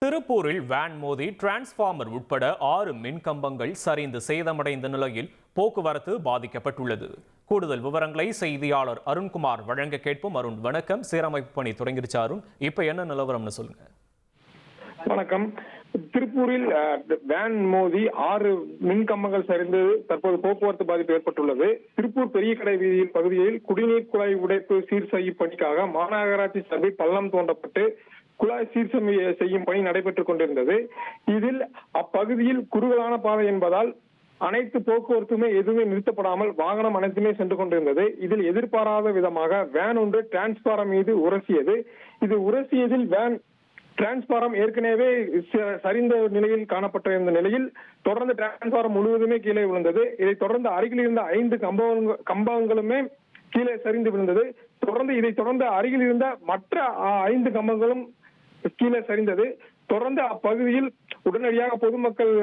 திருப்பூரில் வேன் மோதி டிரான்ஸ்பார்மர் உட்பட 6 மின் கம்பங்கள் சரிந்து சேதமடைந்த நிலையில் போக்குவரத்து பாதிக்கப்பட்டுள்ளது. கூடுதல் விவரங்களை செய்தியாளர் அருண்குமார் வழங்க கேட்போம். அருண், வணக்கம். சீரமைப்பு பணி தொடங்கிருச்சு. அருண், இப்ப என்ன நிலவரம்னு சொல்லுங்க. வணக்கம். திருப்பூரில் வேன் மோதி 6 மின் கம்பங்கள் சரிந்து தற்போது போக்குவரத்து பாதிப்பு ஏற்பட்டுள்ளது. திருப்பூர் பெரிய கடை வீதியில் பகுதியில் குடிநீர் குழாய் உடைப்பு சீர் செய்யும் பணிக்காக மாநகராட்சி சார்பில் பள்ளம் தோண்டப்பட்டு குழாய் சீர் செய்யும் பணி நடைபெற்றுக் கொண்டிருந்தது. இதில் அப்பகுதியில் குறுகலான பாதை என்பதால் அனைத்து போக்குவரத்துமே எதுவுமே நிறுத்தப்படாமல் வாகனம் அனைத்துமே சென்று கொண்டிருந்தது. இதில் எதிர்பாராத விதமாக வேன் ஒன்று டிரான்ஸ்பாரம் மீது உரசியது. இது உரசியதில் வேன் டிரான்ஸ்பாரம் ஏற்கனவே சரிந்த நிலையில் காணப்பட்டிருந்த நிலையில் தொடர்ந்து டிரான்ஸ்பாரம் முழுவதுமே கீழே விழுந்தது. இதைத் தொடர்ந்து அருகில் இருந்த 5 கம்பங்களுமே கீழே சரிந்து விழுந்தது. இதைத் தொடர்ந்து அருகில் இருந்த மற்ற 5 கம்பங்களும் கீழே சரிந்தது. தொடர்ந்து அப்பகுதியில் உடனடியாக பொதுமக்கள்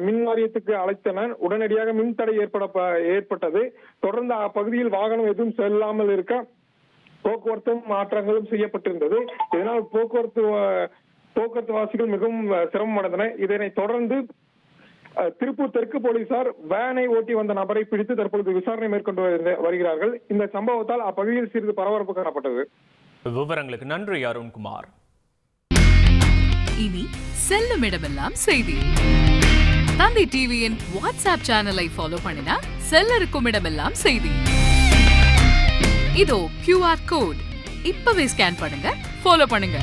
மின் வாரியத்துக்கு அழைத்தனர். உடனடியாக மின் தடை ஏற்பட்டது. தொடர்ந்து அப்பகுதியில் வாகனம் எதுவும் செல்லாமல் இருக்க போக்குவரத்தும் மாற்றங்களும் செய்யப்பட்டிருந்தது. இதனால் போக்குவரத்து வாசிகள் மிகவும் சிரமம் அடைந்தனர். இதனைத் தொடர்ந்து திருப்பூர் தெற்கு போலீசார் வேனை ஓட்டி வந்த நபரை பிடித்து தற்பொழுது விசாரணை மேற்கொண்டு வருகிறார்கள். இந்த சம்பவத்தால் அப்பகுதியில் சிறிது பரபரப்பு காணப்பட்டது. விவரங்களுக்கு நன்றி அருண்குமார். இனி செல்லும் இடமெல்லாம் செய்தி. தந்தி டிவியின் வாட்ஸ்அப் சேனலை ஃபாலோ பண்ணினா செல்ல இருக்கும் இடமெல்லாம் செய்தி. இதோ QR கோட் இப்பவே ஸ்கேன் பண்ணுங்க, ஃபாலோ பண்ணுங்க.